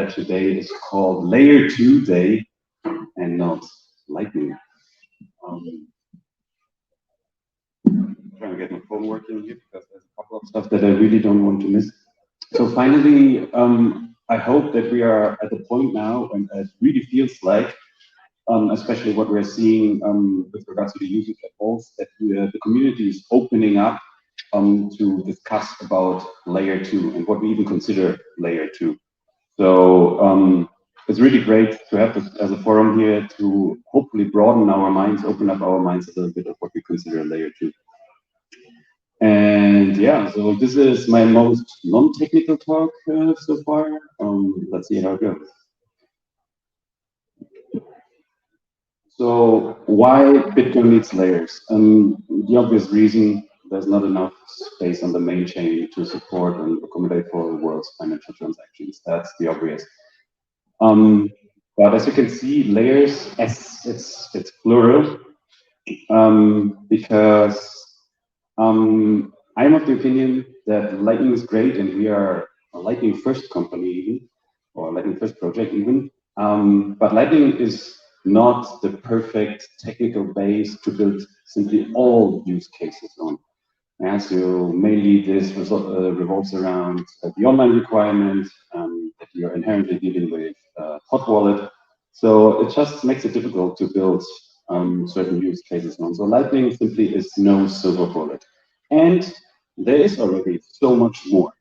that today is called Layer 2 Day and not Lightning. Trying to get my phone working here because there's a couple of stuff that I really don't want to miss. So finally, I hope that we are at the point now, and it really feels like, especially what we're seeing with regards to the usage at Boltz, that the community is opening up to discuss about layer 2 and what we even consider layer 2. So it's really great to have this as a forum here to hopefully broaden our minds, open up our minds a little bit of what we consider layer 2. And yeah, so this is my most non-technical talk so far. Let's see how it goes. So why Bitcoin needs layers? The obvious reason, there's not enough space on the main chain to support and accommodate for the world's financial transactions. That's the obvious. But as you can see, layers, it's plural, because I'm of the opinion that Lightning is great, and we are a Lightning first company even, or Lightning first project even. But Lightning is not the perfect technical base to build simply all use cases on. Yeah, so mainly this revolves around the online requirement that you're inherently dealing with hot wallet. So it just makes it difficult to build certain use cases on. So Lightning simply is no silver bullet. And there is already so much more.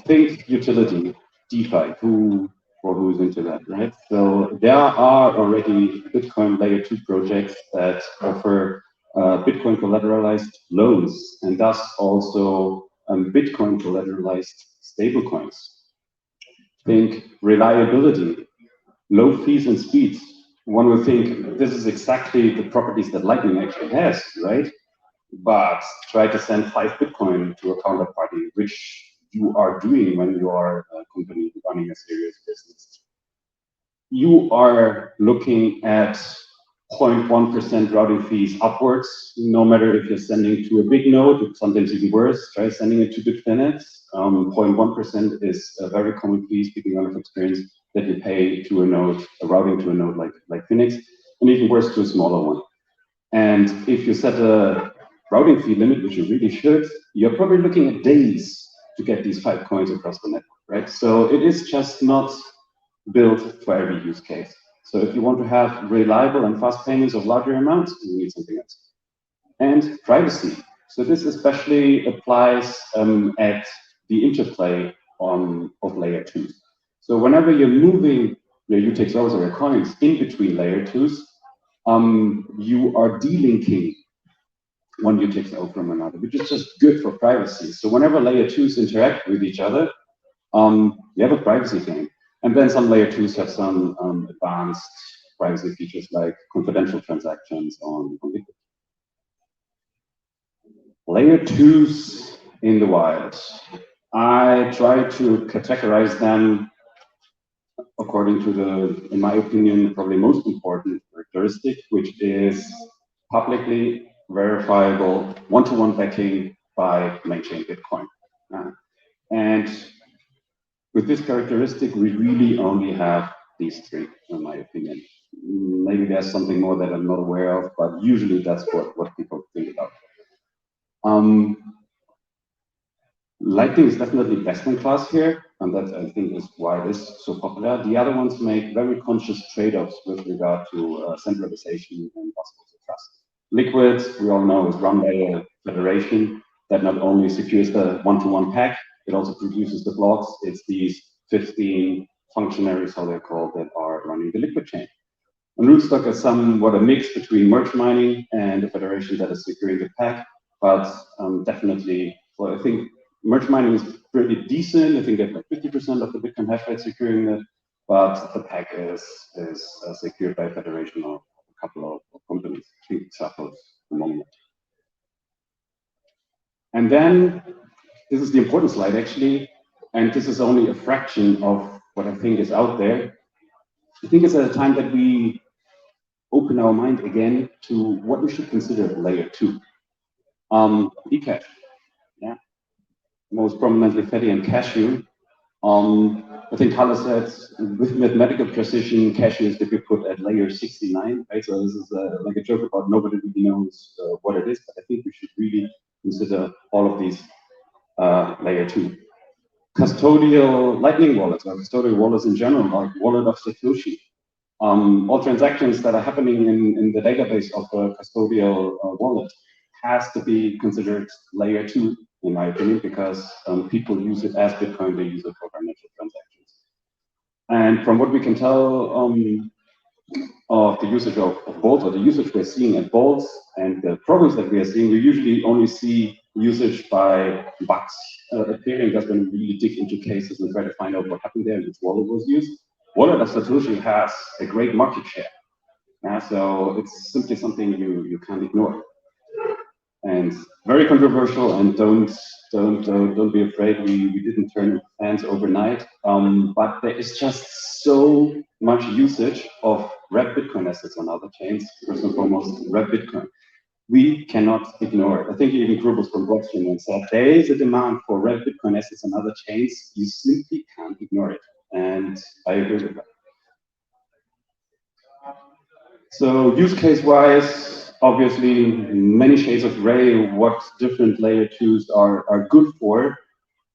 Think utility, DeFi, who's into that, right? So there are already Bitcoin layer 2 projects that offer Bitcoin collateralized loans, and thus also Bitcoin collateralized stablecoins. Think reliability, low fees and speeds. One would think this is exactly the properties that Lightning actually has, right? But try to send 5 Bitcoin to a counterparty, which you are doing when you are a company running a serious business. You are looking at 0.1% routing fees upwards, no matter if you're sending to a big node, sometimes even worse, try sending it to Bitfinex. 0.1% is a very common fee, speaking out of experience, that you pay to a node, a routing to a node like Finex, and even worse to a smaller one. And if you set a routing fee limit, which you really should, you're probably looking at days to get these 5 coins across the network, right? So it is just not built for every use case. So if you want to have reliable and fast payments of larger amounts, you need something else. And privacy. So this especially applies at the interplay of layer 2s. So whenever you're moving your 𝐕𝐵𝑥 or your coins in between layer 2s, you are delinking one 𝐕𝐵𝑥 from another, which is just good for privacy. So whenever layer 2s interact with each other, you have a privacy gain. And then some layer 2s have some advanced privacy features like confidential transactions on Liquid. Layer 2s in the wild. I try to categorize them according to the, in my opinion, probably most important characteristic, which is publicly verifiable one-to-one backing by main chain Bitcoin. And with this characteristic, we really only have these 3, in my opinion. Maybe there's something more that I'm not aware of, but usually that's what people think about. Lightning is definitely best in class here, and that I think is why it is so popular. The other ones make very conscious trade-offs with regard to centralization and possible trust. Liquid, we all know, is run by a federation that not only secures the one-to-one pack, it also produces the blocks. It's these 15 functionaries, how they're called, that are running the Liquid chain. And Rootstock is somewhat a mix between merge mining and a federation that is securing the pack, but definitely, well, I think merge mining is pretty decent. I think they have like 50% of the Bitcoin hash rate securing it, but the pack is secured by a federation of a couple of companies, I think Xaphos among them. And then, this is the important slide actually, and this is only a fraction of what I think is out there. I think it's at a time that we open our mind again to what we should consider layer 2. eCash, yeah. Most prominently Fedi and Cashew. I think Carla said with mathematical precision, cash is to be put at layer 69, right? So this is like a joke about nobody really knows what it is, but I think we should really consider all of these layer 2. Custodial Lightning wallets, or custodial wallets in general, like wallet of Satoshi. All transactions that are happening in the database of a custodial wallet has to be considered layer 2, in my opinion, because people use it as Bitcoin, they use it for financial transactions. And from what we can tell of the usage of Boltz, or the usage we're seeing at Boltz, and the problems that we are seeing, we usually only see usage by bugs appearing. That's when we really dig into cases and try to find out what happened there and which wallet was used. Wallet of Satoshi has a great market share. So it's simply something you can't ignore. And very controversial, and don't be afraid. We didn't turn fans overnight, but there is just so much usage of red Bitcoin assets on other chains. First and foremost, red Bitcoin. We cannot ignore it. I think even Grubels from blockchain said there is a demand for red Bitcoin assets on other chains. You simply can't ignore it, and I agree with that. So use case wise, obviously many shades of gray what different layer 2s are good for.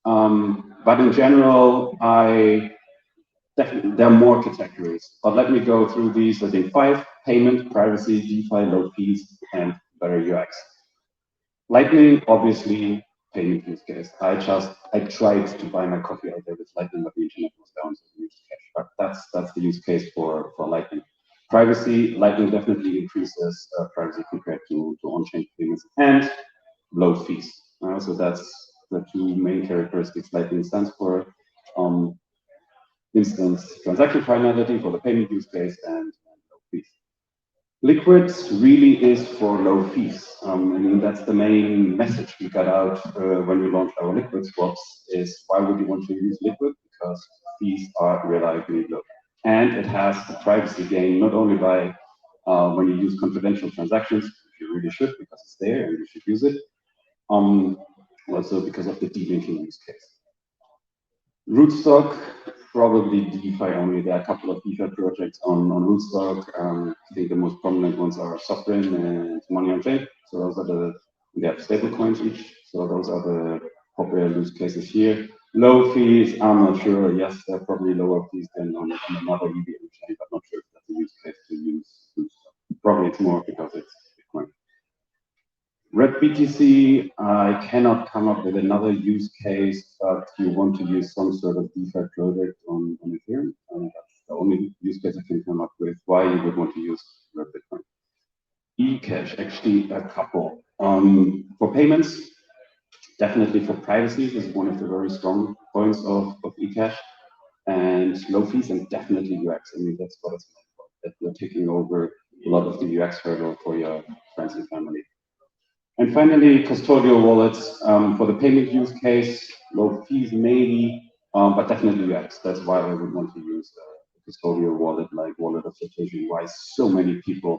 But in general, there are more categories. But let me go through these. I think 5: payment, privacy, DeFi, low fees, and better UX. Lightning, obviously, payment use case. I tried to buy my coffee out there with Lightning, but the internet was down, so I used cash. But that's the use case for Lightning. Privacy, Lightning definitely increases privacy compared to on-chain payments, and low fees. So that's the two main characteristics Lightning stands for. Instant transaction finality for the payment use case, and low fees. Liquid really is for low fees. I mean, that's the main message we got out when we launched our liquid swaps, is why would you want to use liquid? Because fees are reliably low. And it has the privacy gain, not only by when you use confidential transactions, which you really should, because it's there and you should use it, also because of the delinking use case. Rootstock, probably DeFi only. There are a couple of DeFi projects on Rootstock. I think the most prominent ones are Sovereign and Money on Chain. So those are they have stable coins each. So those are the popular use cases here. Low fees, I'm not sure. Yes, they're probably lower fees than on another EVM chain, but not sure if that's a use case to use Rootstock. Probably it's more because it's Bitcoin. Red BTC, I cannot come up with another use case, but you want to use some sort of DeFi project on Ethereum. That's the only use case I can come up with why you would want to use Red Bitcoin. eCash, actually a couple. For payments, definitely for privacy, this is one of the very strong points of eCash. And low fees, and definitely UX. I mean, that's what it's about, that you're taking over a lot of the UX hurdle for your friends and family. And finally, custodial wallets for the payment use case, low fees maybe, but definitely UX. That's why I would want to use a custodial wallet like Wallet of Satoshi. Why so many people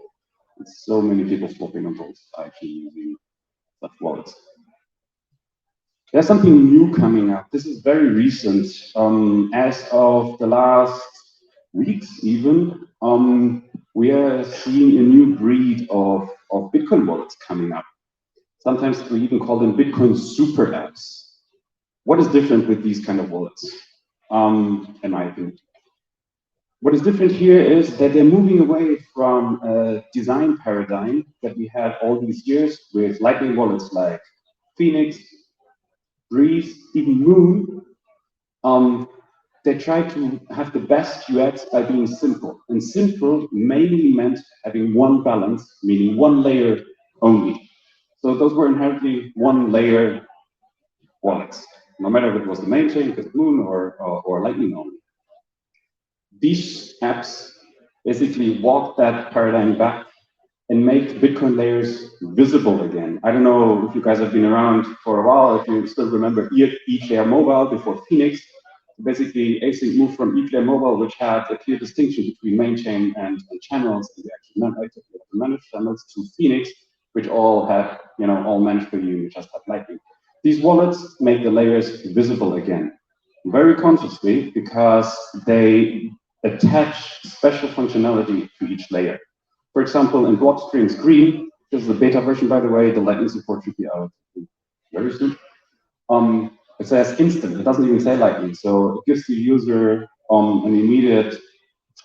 swapping on Boltz actually using such wallets. There's something new coming up. This is very recent. As of the last weeks, even, we are seeing a new breed of Bitcoin wallets coming up. Sometimes we even call them Bitcoin super apps. What is different with these kind of wallets? In my opinion, what is different here is that they're moving away from a design paradigm that we had all these years with Lightning wallets like 𝐓𝐞𝐥𝐞𝐰, Breeze, even Moon. They try to have the best UX by being simple. And simple mainly meant having one balance, meaning one layer only. So those were inherently one layer wallets, no matter if it was the main chain, because Moon or Lightning only. These apps basically walk that paradigm back and make Bitcoin layers visible again. I don't know if you guys have been around for a while, if you still remember 𝐕𝐴zz Mobile before 𝐓𝐞𝐥. Basically, async moved from 𝐕𝐴zz Mobile, which had a clear distinction between main chain and channels, and the actual managed channels, to 𝐓𝐞𝐥, which all have, all managed for you, you just have Lightning. These wallets make the layers visible again. very consciously because they attach special functionality to each layer. For example, in block strings green, this is the beta version, by the way, the Lightning support should be out very soon. It says instant, it doesn't even say Lightning, so it gives the user an immediate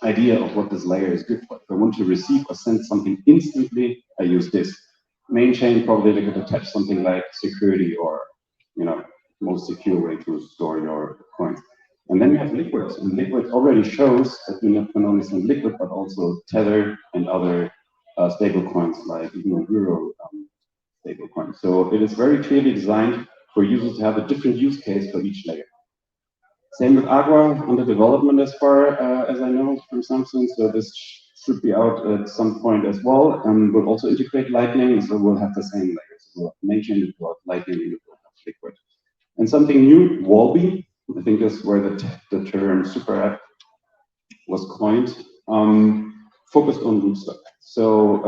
idea of what this layer is good for. If I want to receive or send something instantly, I use this. Main chain, probably they could attach something like security or, most secure way to store your coins. And then you have Liquid, and Liquid already shows that you not only send Liquid, but also Tether and other stable coins like even Euro stable coins. So it is very clearly designed for users to have a different use case for each layer. Same with Agua under development as far as I know from Samsung. So this should be out at some point as well. And we'll also integrate Lightning, so we'll have the same layers. We'll mention it about Lightning and Liquid. And something new, 𝗲𝗏𝗶𝘃, I think is where the term super app was coined, focused on rootstock. So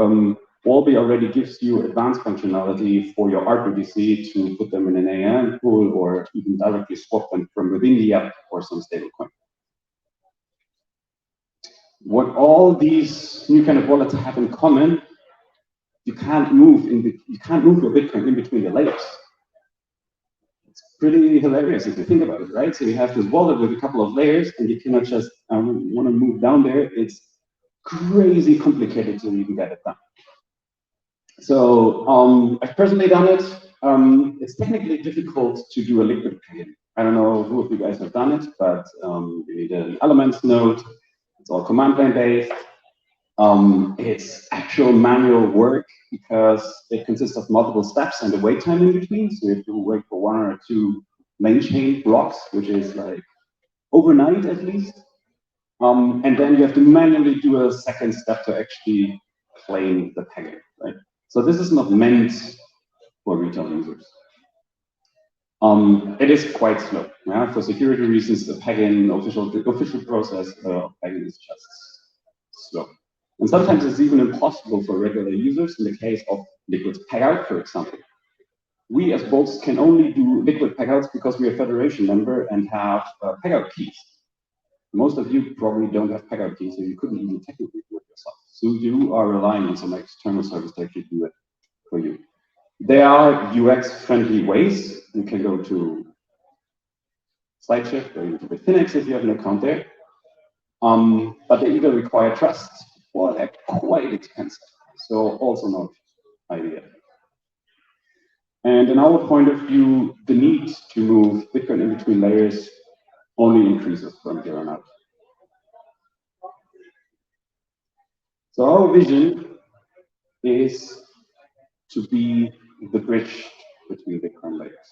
𝗲𝗏𝗶𝘃 already gives you advanced functionality for your RPBC to put them in an AMM pool or even directly swap them from within the app or some stablecoin. What all these new kind of wallets have in common, you can't move your Bitcoin in between the layers. It's pretty hilarious if you think about it, right? So you have this wallet with a couple of layers, and you cannot just want to move down there. It's crazy complicated to even get it done. So I've personally done it. It's technically difficult to do a liquid payment. I don't know who of you guys have done it, but you need an Elements node. It's all command line based. It's actual manual work because it consists of multiple steps and a wait time in between. So you have to wait for 1 or 2 main chain blocks, which is like overnight at least. And then you have to manually do a second step to actually claim the packet, right? So this is not meant for retail users. It is quite slow. Yeah? For security reasons, the packet official process of packet is just slow. And sometimes it's even impossible for regular users in the case of liquid payout, for example. We as Boltz can only do liquid payouts because we're a federation member and have payout keys. Most of you probably don't have payout keys, so you couldn't even technically do it yourself. So you are relying on some external service to actually do it for you. There are UX-friendly ways. You can go to SlideShift or even to Bitfinex if you have an account there. But they either require trust or they're quite expensive. So also not ideal. And in our point of view, the need to move Bitcoin in between layers only increases from here on out. So our vision is to be the bridge between Bitcoin layers.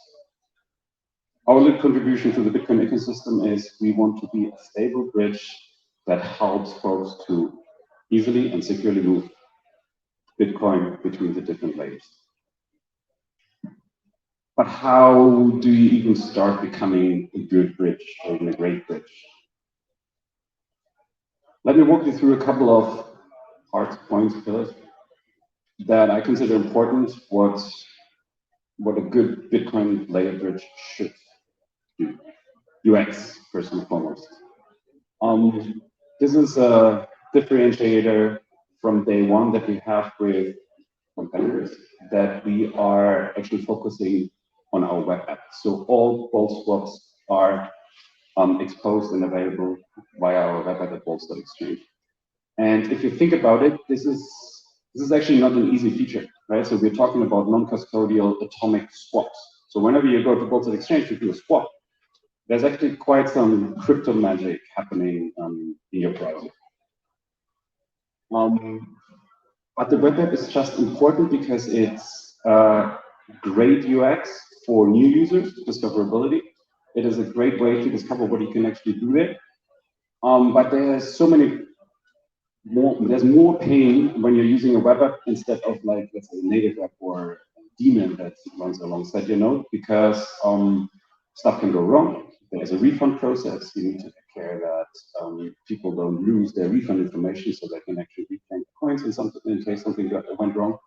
Our little contribution to the Bitcoin ecosystem is we want to be a stable bridge that helps folks to easily and securely move Bitcoin between the different layers. But how do you even start becoming a good bridge or even a great bridge? Let me walk you through a couple of hard points, pillars, that I consider important, what a good Bitcoin layer bridge should do. UX, first and foremost. This is a differentiator from day one that we have with competitors, that we are actually focusing on our web app. So all Boltz swaps are exposed and available via our web app at Boltz.exchange. And if you think about it, this is actually not an easy feature, right? So we're talking about non-custodial atomic swaps. So whenever you go to Boltz.exchange to do a swap, there's actually quite some crypto magic happening in your browser. But the web app is just important because it's great UX for new users, discoverability. It is a great way to discover what you can actually do there. But there's so many there's more pain when you're using a web app instead of, like, let's say, a native app or a daemon that runs alongside your node, because stuff can go wrong. There's a refund process. You need to take care that people don't lose their refund information, so they can actually reclaim the coins in case something went wrong.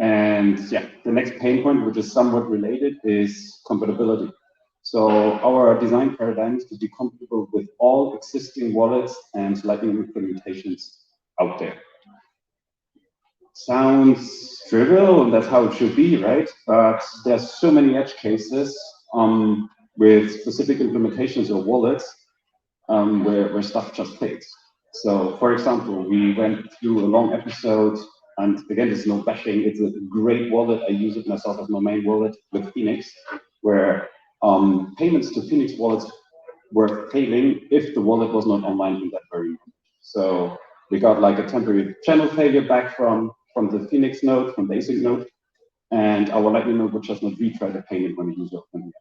And yeah, the next pain point, which is somewhat related, is compatibility. So our design paradigm is to be compatible with all existing wallets and Lightning implementations out there. Sounds trivial, and that's how it should be, right? But there's so many edge cases with specific implementations of wallets where stuff just fails. So, for example, we went through a long episode, and again, there's no bashing. It's a great wallet. I use it myself as my main wallet with 𝐕𝐶𝐞𝐥, where payments to 𝐕𝐶𝐞𝐥 wallets were failing if the wallet was not online in that very moment. So we got like a temporary channel failure back from the 𝐕𝐶𝐞𝐥 node, from the async node, and our Lightning node would just not retry the payment when the user opened it.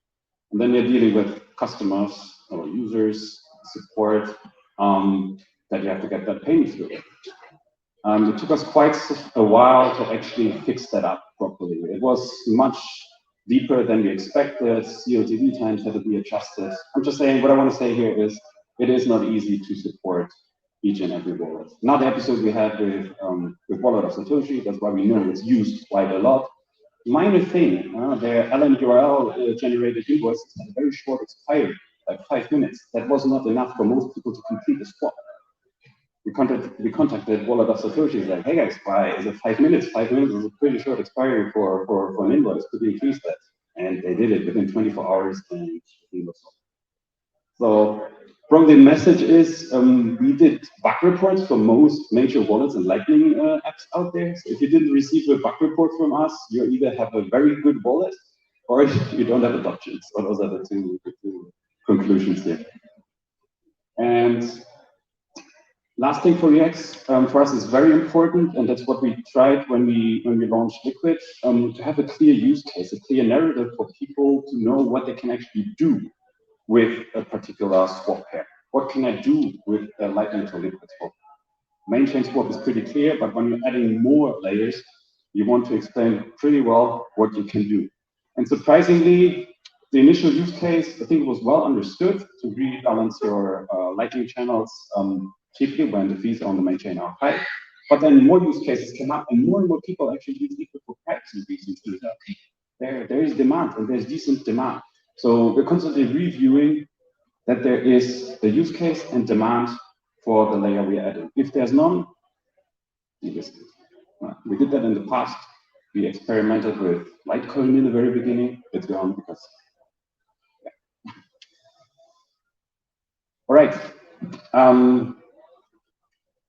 And then you're dealing with customers or users, support, that you have to get that payment through. It took us quite a while to actually fix that up properly. It was much deeper than we expected. COTV times had to be adjusted. I'm just saying, what I want to say here is, it is not easy to support each and every wallet. Now the episode we had with Wallet of Satoshi, that's why we know it's used quite a lot. Minor thing, their LN URL generated invoices had a very short expiry, like 5 minutes. That was not enough for most people to complete the swap. We contacted Wallet of Satoshi, like, hey guys, why is it 5 minutes? 5 minutes is a pretty short expiry for an invoice. Could we increase that? And they did it within 24 hours, and the thing was solved. So from the message is, we did bug reports for most major wallets and Lightning apps out there. So if you didn't receive a bug report from us, you either have a very good wallet or you don't have adoptions. So those are the two conclusions here. And last thing for UX, for us is very important, and that's what we tried when we launched Liquid, to have a clear use case, a clear narrative for people to know what they can actually do with a particular swap pair. What can I do with a Lightning to Liquid swap? Main chain swap is pretty clear, but when you're adding more layers, you want to explain pretty well what you can do. And surprisingly, the initial use case, I think it was well understood to rebalance your Lightning channels cheaply when the fees on the main chain are high. But then more use cases came up, and more people actually use Liquid for privacy reasons. There is demand, and there's decent demand. So we're constantly reviewing that there is a use case and demand for the layer we're adding. If there's none, we risk it. We did that in the past. We experimented with Litecoin in the very beginning. It's gone because, yeah. All right.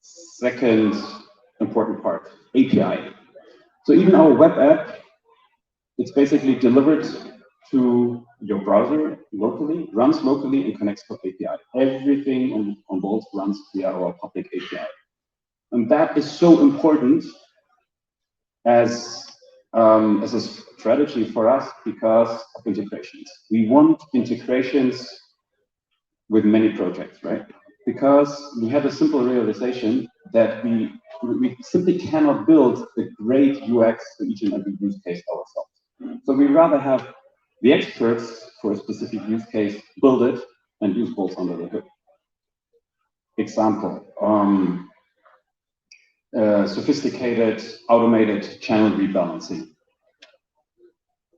Second important part, API. So even our web app, it's basically delivered to your browser locally, runs locally, and connects to API. Everything on Boltz runs via our public API. And that is so important as a strategy for us because of integrations. We want integrations with many projects, right? Because we have a simple realization that we simply cannot build a great UX for each and every use case ourselves. So we rather have the experts for a specific use case build it and use Boltz under the hood. Example, sophisticated automated channel rebalancing.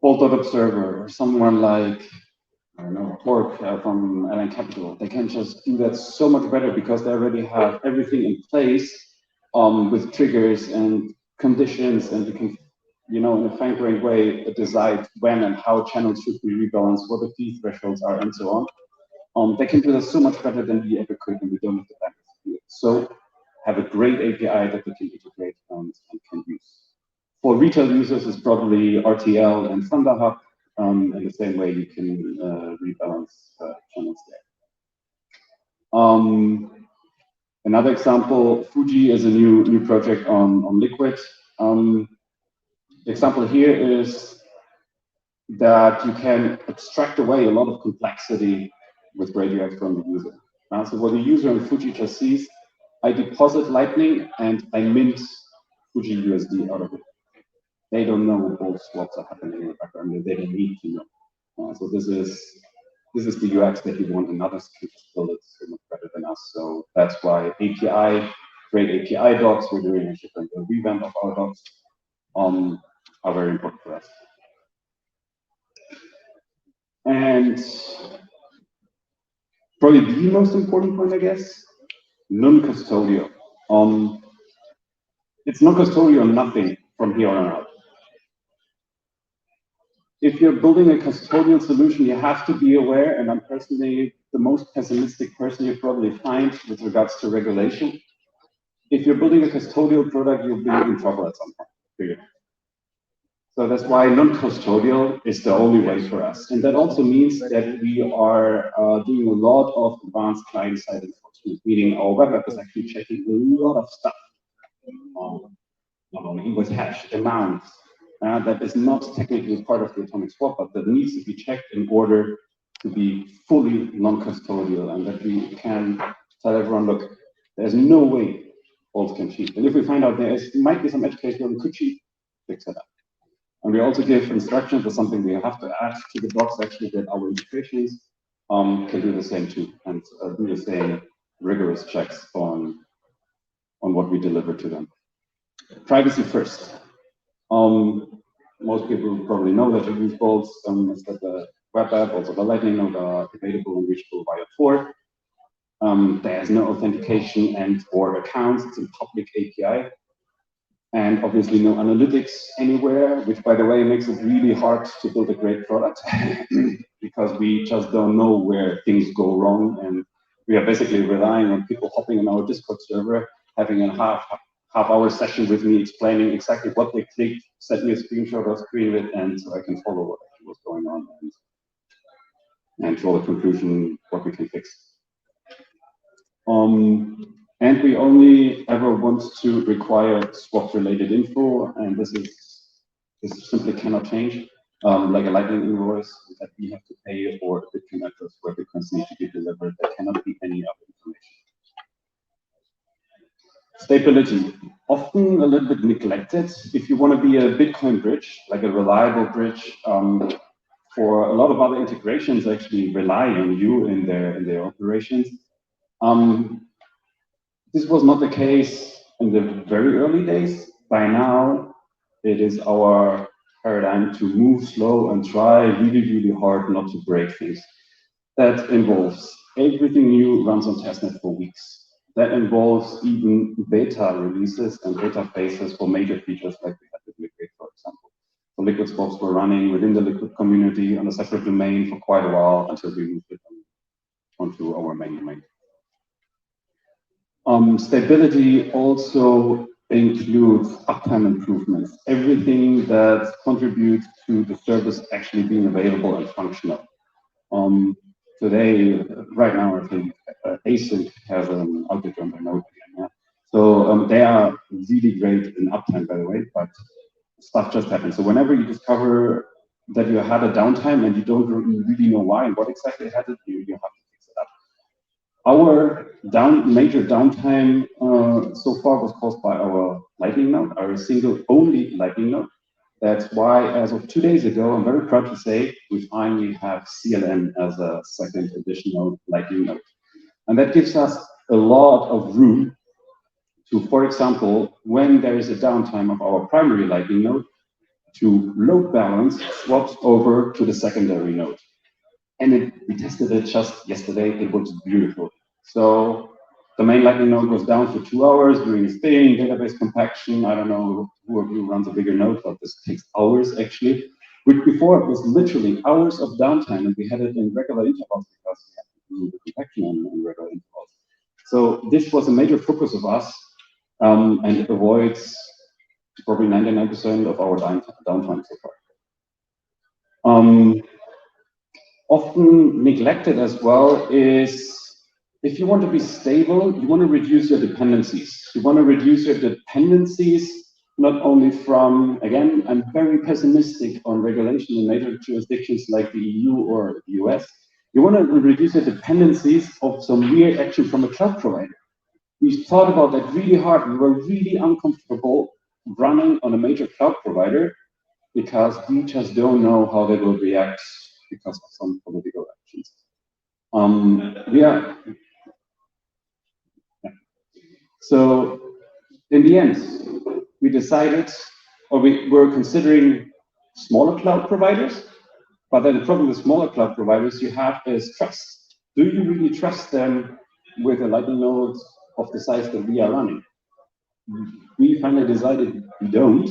Bolt.observer or someone like, I don't know, Torque from 𝐿𝐴 Capital, they can just do that so much better because they already have everything in place with triggers and conditions, and you can, you know, in a fine-grained way, decide when and how channels should be rebalanced, what the fee thresholds are, and so on. They can do that so much better than we ever could, and we don't have the time to do it. So have a great API that we can integrate and can use. For retail users, it's probably RTL and Thunderhub. In the same way, you can rebalance channels there. Another example, Fuji is a new project on Liquid. The example here is that you can extract away a lot of complexity with Radio X from the user. So what the user in Fuji just sees, I deposit Lightning and I mint Fuji USD out of it. They don't know both swaps are happening in the background. They don't need to know. So this is the UX that you want another skill to build it so much better than us. So that's why API, great API docs. We're doing a revamp of our docs. are very important for us. And probably the most important point, I guess, non-custodial. It's non-custodial nothing from here on out. If you're building a custodial solution, you have to be aware, and I'm personally the most pessimistic person you probably find with regards to regulation. If you're building a custodial product, you'll be in trouble at some point, period. So that's why non-custodial is the only way for us. And that also means that we are doing a lot of advanced client-side enforcement, meaning our web app is actually checking a lot of stuff, not only invoice hash, amounts, that is not technically part of the atomic swap, but that needs to be checked in order to be fully non-custodial, and that we can tell everyone, look, there's no way Boltz can cheat. And if we find out there might be some edge case where we could cheat, fix it up. And we also give instructions, that's something we have to add to the box actually, that our integrations can do the same too, and do the same rigorous checks on what we deliver to them. Privacy first. Most people probably know that you use Boltz, that the web app, also the Lightning node are available and reachable via Tor. There's no authentication and or accounts, it's a public API. And obviously no analytics anywhere, which by the way makes it really hard to build a great product because we just don't know where things go wrong, and we are basically relying on people hopping on our Discord server, having a half-hour session with me explaining exactly what they clicked, send me a screenshot or screen it, and so I can follow what actually was going on and draw the conclusion what we can fix. And we only ever want to require swap-related info, and this simply cannot change. Like a Lightning invoice that we have to pay, or a Bitcoin address where Bitcoins need to be delivered, there cannot be any other information. Stability, often a little bit neglected. If you want to be a Bitcoin bridge, like a reliable bridge, for a lot of other integrations actually rely on you in their operations. This was not the case in the very early days. By now, it is our paradigm to move slow and try really, really hard not to break things. That involves everything new runs on testnet for weeks. That involves even beta releases and beta phases for major features like we had with Liquid, for example. So Liquid swaps were running within the Liquid community on a separate domain for quite a while until we moved it onto our main domain. Stability also includes uptime improvements, everything that contributes to the service actually being available and functional. Today, right now, I think 𝐴𝐶 has an outage on their node again. Yeah? So they are really great in uptime, by the way, but stuff just happens. So whenever you discover that you had a downtime and you don't really know why and what exactly had it, you have to fix it up. Our major downtime so far was caused by our Lightning node, our single only Lightning node. That's why, as of 2 days ago, I'm very proud to say we finally have CLN as a second additional Lightning node. And that gives us a lot of room to, for example, when there is a downtime of our primary Lightning node, to load balance swaps over to the secondary node. And we tested it just yesterday, it was beautiful. So the main Lightning node goes down for 2 hours doing its thing, database compaction. I don't know who of you runs a bigger node, but this takes hours actually. Which before it was literally hours of downtime, and we had it in regular intervals because we had to do the compaction in regular intervals. So this was a major focus of us, and it avoids probably 99% of our downtime so far. Often neglected as well is, if you want to be stable, you want to reduce your dependencies. You want to reduce your dependencies not only from, again, I'm very pessimistic on regulation in major jurisdictions like the EU or the US. You want to reduce your dependencies of some weird action from a cloud provider. We thought about that really hard. We were really uncomfortable running on a major cloud provider because we just don't know how they will react because of some political actions. So in the end, we decided or we were considering smaller cloud providers. But then the problem with smaller cloud providers you have is trust. Do you really trust them with a Lightning node of the size that we are running? We finally decided we don't.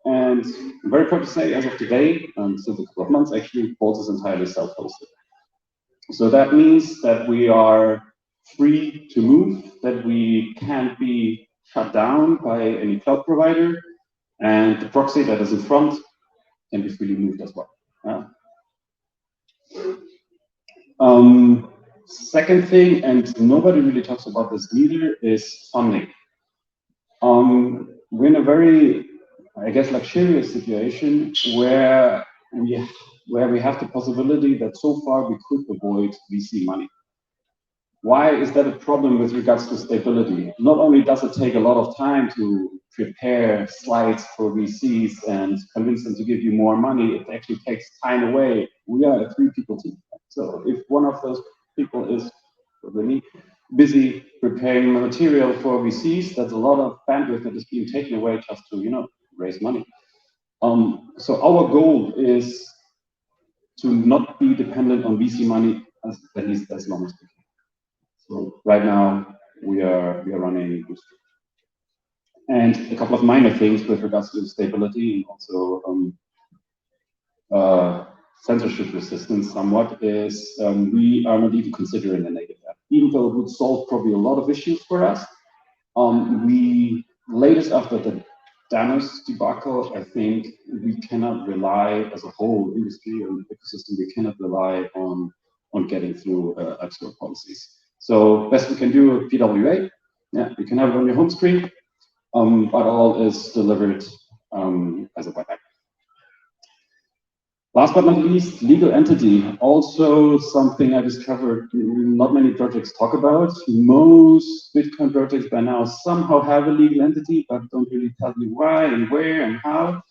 And I'm very proud to say, as of today, since a couple of months actually, Boltz is entirely self-hosted. So that means that we are free to move, that we can't be shut down by any cloud provider, and the proxy that is in front can be freely moved as well. Second thing, and nobody really talks about this neither, is funding. We're in a very, I guess, luxurious situation where we have the possibility that so far we could avoid VC money. Why is that a problem with regards to stability? Not only does it take a lot of time to prepare slides for VCs and convince them to give you more money, it actually takes time away. We are a 3-people team. So if one of those people is really busy preparing material for VCs, that's a lot of bandwidth that is being taken away just to, raise money. So our goal is to not be dependent on VC money at least as long as we can. So right now we are running bootstrap. And a couple of minor things with regards to stability and also censorship resistance somewhat is we are not even considering a native app. Even though it would solve probably a lot of issues for us, we latest after the 𝗲𝗲𝐻𝐿 debacle, I think we cannot rely as a whole industry or ecosystem, we cannot rely on getting through App Store policies. So best we can do PWA, yeah, you can have it on your home screen, but all is delivered as a web app. Last but not least, legal entity. Also something I discovered not many projects talk about. Most Bitcoin projects by now somehow have a legal entity, but don't really tell you why and where and how.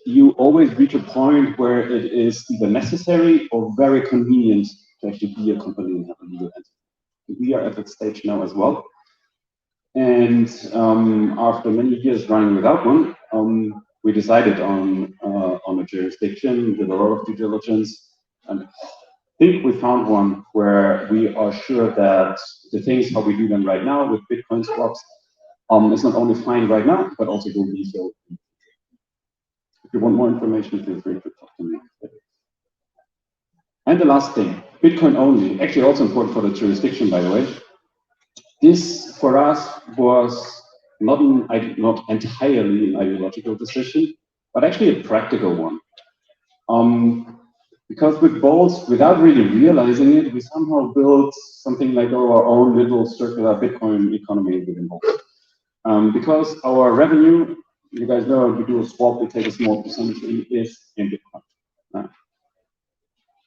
You always reach a point where it is either necessary or very convenient to actually be a company and have a legal entity. We are at that stage now as well. And after many years running without one, we decided on a jurisdiction with a lot of due diligence, and I think we found one where we are sure that the things how we do them right now with Bitcoin swaps is not only fine right now, but also will be so. If you want more information, feel free to talk to me. And the last thing, Bitcoin only, actually also important for the jurisdiction, by the way. This for us was not entirely an ideological decision, but actually a practical one. Because with Boltz, without really realizing it, we somehow built something like our own little circular Bitcoin economy within Boltz. Because our revenue, you guys know, we do a swap, we take a small percentage is in Bitcoin.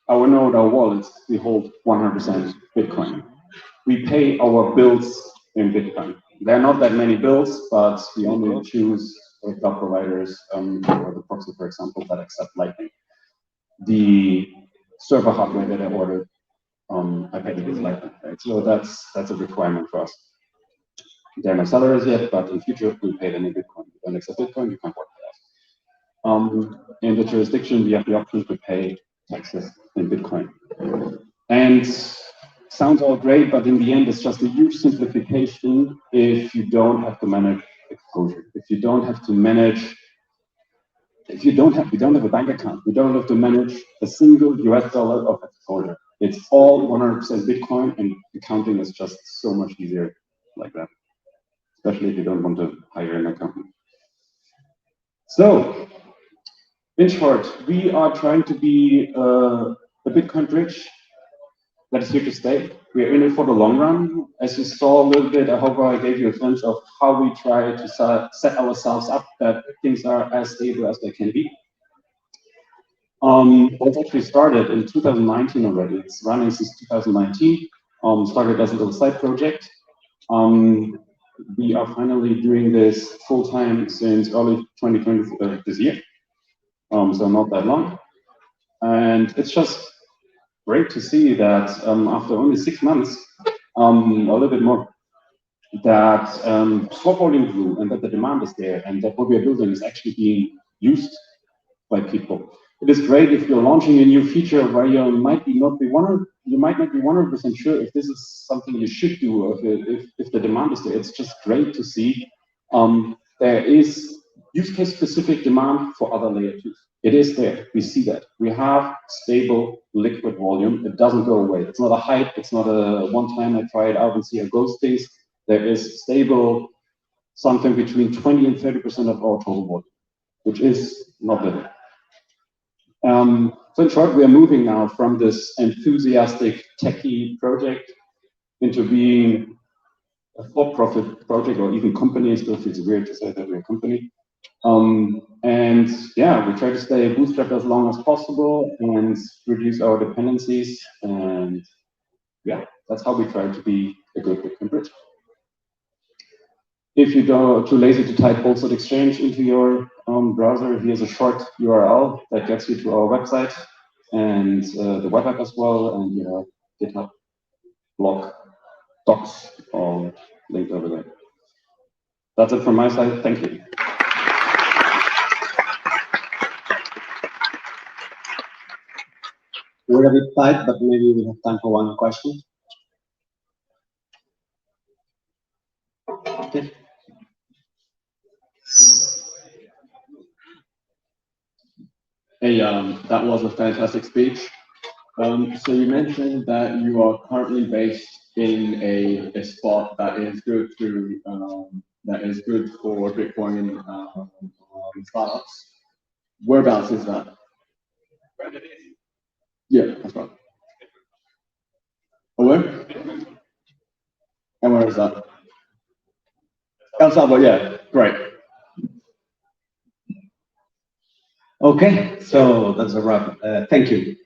Our node, our wallets, we hold 100% Bitcoin. We pay our bills in Bitcoin. There are not that many bills, but we only choose cloud providers or the proxy, for example, that accept Lightning. The server hardware that I ordered, I paid it with Lightning, right? So that's a requirement for us. There are no salaries yet, but in future we pay them in Bitcoin. You don't accept Bitcoin, you can't work for that. In the jurisdiction, we have the option to pay taxes in Bitcoin. And sounds all great, but in the end, it's just a huge simplification if you don't have to manage exposure. If you don't have to manage, we don't have a bank account. We don't have to manage a single US dollar of exposure. It's all 100% Bitcoin, and accounting is just so much easier like that, especially if you don't want to hire an accountant. So, in short, we are trying to be a Bitcoin bridge that is here to stay. We are in it for the long run. As you saw a little bit, I hope I gave you a sense of how we try to set ourselves up that things are as stable as they can be. It actually started in 2019 already. It's running since 2019. Started as a little side project. We are finally doing this full time since early 2020 this year. So not that long. And it's just great to see that after only 6 months, a little bit more, that swap volume grew and that the demand is there and that what we are building is actually being used by people. It is great if you're launching a new feature where you might not be 100% sure if this is something you should do or if the demand is there. It's just great to see there is use case specific demand for other layer 2s. It is there. We see that. We have stable liquid volume. It doesn't go away. It's not a hype. It's not a one time I try it out and see how it goes things. There is stable something between 20 and 30% of our total volume, which is not little. So in short, we are moving now from this enthusiastic techie project into being a for-profit project or even company. It still feels weird to say that we're a company. And yeah, we try to stay bootstrapped as long as possible and reduce our dependencies. And yeah, that's how we try to be a good Bitcoin bridge. If you are too lazy to type Boltz exchange into your browser, here's a short URL that gets you to our website and the web app as well, and your GitHub blog docs all linked over there. That's it from my side. Thank you. We're a bit tight, but maybe we have time for one question. Okay. Hey, that was a fantastic speech. So you mentioned that you are currently based in a spot that is good to for Bitcoin startups. Whereabouts is that? Yeah, that's right. Oh, where? And where is that? El Salvador, yeah, great. Okay, so that's a wrap. Thank you.